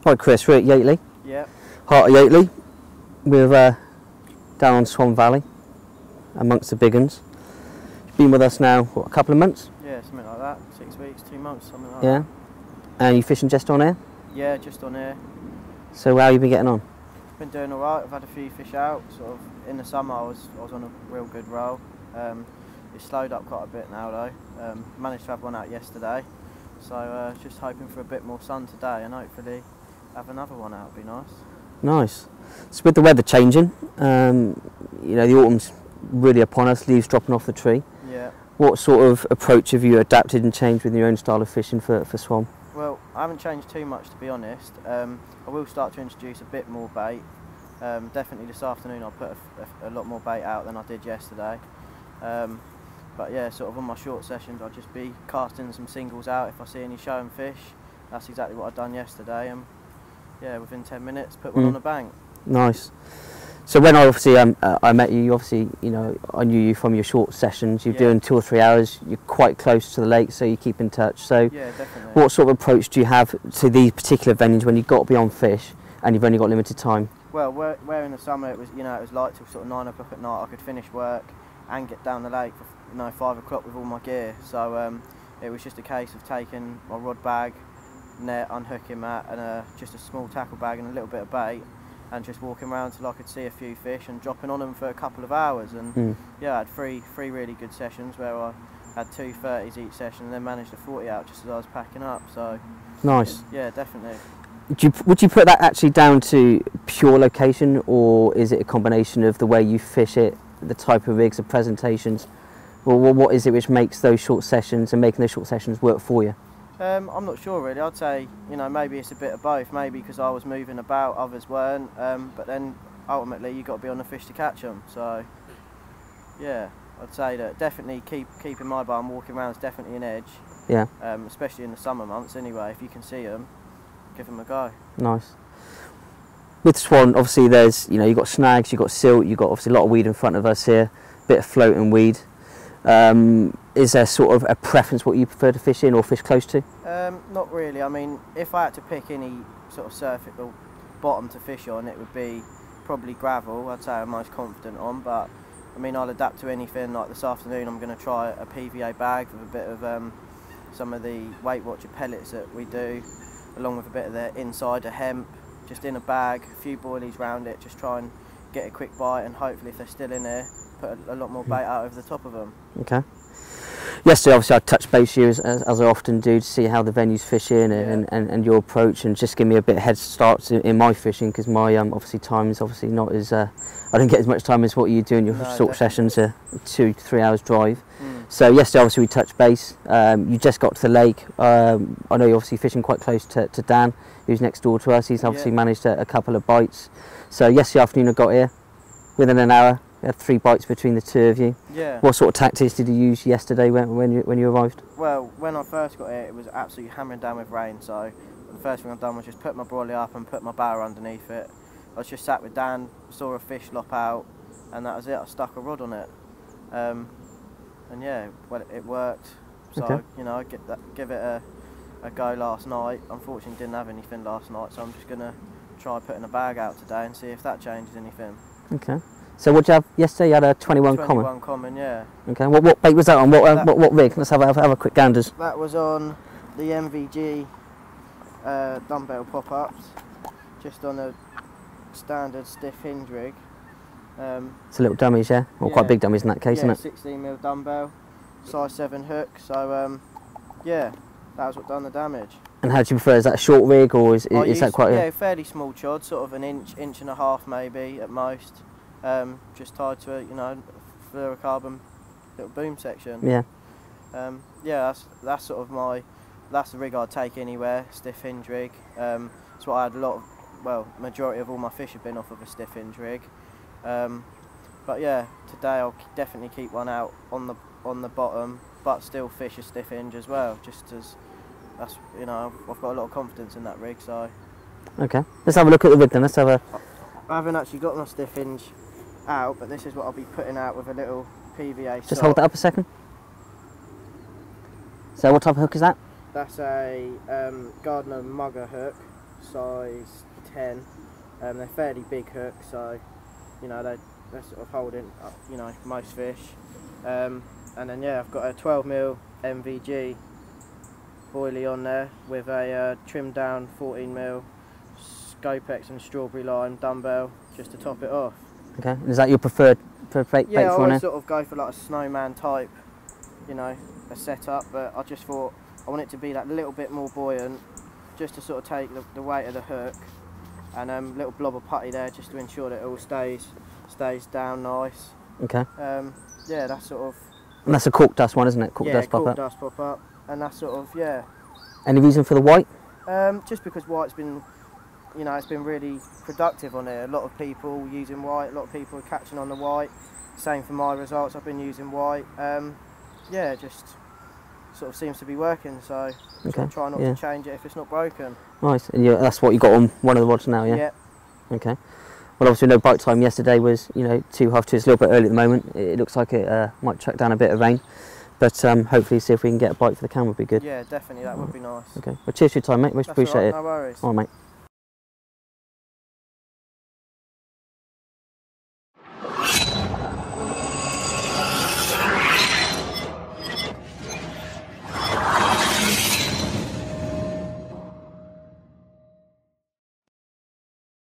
Hi Chris, we're at Yateley, Yeah. heart of Yateley. We're down on Swan Valley, amongst the big uns. You've been with us now, what, a couple of months? Yeah, something like that. 6 weeks, 2 months, something like Yeah. that. And you fishing just on here? Yeah, just on here. So how have you been getting on? Been doing alright. I've had a few fish out. Sort of in the summer, I was on a real good roll. It's slowed up quite a bit now though. Managed to have one out yesterday. So just hoping for a bit more sun today and hopefully have another one out. Would be nice. Nice. So with the weather changing, you know, the autumn's really upon us, leaves dropping off the tree. Yeah. What sort of approach have you adapted and changed with your own style of fishing for swan? Well, I haven't changed too much to be honest. I will start to introduce a bit more bait. Definitely this afternoon I'll put a lot more bait out than I did yesterday. But yeah, sort of on my short sessions I'll just be casting some singles out if I see any showing fish. That's exactly what I've done yesterday, and yeah, within 10 minutes put one on the bank. Nice. So when I obviously I met you, obviously, you know, I knew you from your short sessions. You're doing 2 or 3 hours. You're quite close to the lake, so you keep in touch. So yeah, definitely. what sort of approach do you have to these particular venues when you've got to be on fish and you've only got limited time? Well, where in the summer it was, you know, it was light till sort of 9 o'clock at night. I could finish work and get down the lake for, you know, 5 o'clock with all my gear. So it was just a case of taking my rod bag, net, unhooking that, and just a small tackle bag and a little bit of bait, and just walking around till I could see a few fish and dropping on them for a couple of hours. And yeah, I had three really good sessions where I had 2 30s each session and then managed a 40 out just as I was packing up. So nice. Yeah, definitely. Would you put that actually down to pure location, or is it a combination of the way you fish it, the type of rigs, the presentations? Well, what is it which makes those short sessions and making those short sessions work for you? I'm not sure really. I'd say, you know, maybe it's a bit of both. Maybe because I was moving about, others weren't. But then ultimately you've got to be on the fish to catch them. So yeah, I'd say that definitely keeping my bar and walking around is definitely an edge. Yeah. Especially in the summer months anyway. If you can see them, give them a go. Nice. With swan, obviously there's, you know, you've got snags, you've got silt, you've got obviously a lot of weed in front of us here, bit of floating weed. Is there sort of a preference what you prefer to fish in or fish close to? Not really. I mean, if I had to pick any sort of surface or bottom to fish on, it would be probably gravel. I'd say I'm most confident on, but I mean, I'll adapt to anything. Like this afternoon I'm going to try a PVA bag with a bit of some of the Weight Watcher pellets that we do, along with a bit of the insider hemp, just in a bag, a few boilies round it, just try and get a quick bite, and hopefully if they're still in there, put a lot more bait out over the top of them. Okay. Yesterday obviously I touched base you as I often do to see how the venue's fishing and your approach, and just give me a bit of head start in my fishing, because my obviously time is obviously not as I don't get as much time as what you do in your sort of sessions, 2 to 3 hours drive. So yesterday obviously we touched base. You just got to the lake. I know you're obviously fishing quite close to Dan, who's next door to us. He's obviously managed a couple of bites. So yesterday afternoon I got here, within an hour we had 3 bites between the 2 of you. Yeah. What sort of tactics did you use yesterday when you arrived? Well, when I first got here, it was absolutely hammering down with rain. So the first thing I've done was just put my brolly up and put my barrow underneath it. I was just sat with Dan, saw a fish lop out, and that was it. I stuck a rod on it, and yeah, well, it worked. So you know, I give it a go last night. Unfortunately, didn't have anything last night, so I'm just gonna try putting a bag out today and see if that changes anything. Okay. So what did you have yesterday? You had a 21 common? 21 common, yeah. Okay, what bait was that on? What rig? Let's have a quick ganders. That was on the MVG dumbbell pop-ups, just on a standard stiff hinge rig. It's a little dummies, yeah? Or quite big dummies in that case, isn't it? 16mm dumbbell, size 7 hook, so yeah, that was what done the damage. And how do you prefer? Is that a short rig, or is that quite a fairly small chod, sort of an inch and a half maybe at most. Just tied to a, you know, fluorocarbon little boom section. Yeah. Yeah, that's sort of that's the rig I'd take anywhere, stiff hinge rig. That's what I had a lot of, well, majority of all my fish have been off of a stiff hinge rig. But yeah, today I'll definitely keep one out on the bottom, but still fish a stiff hinge as well, just as that's, you know, I've got a lot of confidence in that rig. So okay, let's have a look at the rig then. Let's have a. I haven't actually got my stiff hinge out, but this is what I'll be putting out with a little PVA. Just hold that up a second. So what type of hook is that? That's a Gardner Mugger hook. size 10. They're fairly big hooks, so you know they're sort of holding up, you know, most fish. And then yeah, I've got a 12mm MVG boilie on there with a trimmed down 14mm Scopex and strawberry line dumbbell just to top it off. Okay, is that your preferred bait Yeah, I for always now? sort of go for like a snowman type, you know, a setup, but I just thought I want it to be that little bit more buoyant, just to sort of take the weight of the hook, and a little blob of putty there just to ensure that it all stays down nice. Okay. Yeah, that's sort of. And that's a cork dust one, isn't it? Cork dust pop cork up. dust pop up, and that's sort of, yeah. Any reason for the white? Just because white's been, you know, it's been really productive on here. A lot of people using white, a lot of people are catching on the white. Same for my results, I've been using white. Yeah, just sort of seems to be working, so Okay. try not to change it if it's not broken. Nice, and that's what you got on one of the rods now, yeah? Yeah. Okay. Well, obviously no bite time yesterday was, you know, 2:30. It's a little bit early at the moment. It looks like it might track down a bit of rain, but hopefully see if we can get a bite for the camera would be good. Yeah, definitely, that would be nice. Okay. Well, cheers for your time, mate. Most That's appreciate all right, it. no worries. All right, mate.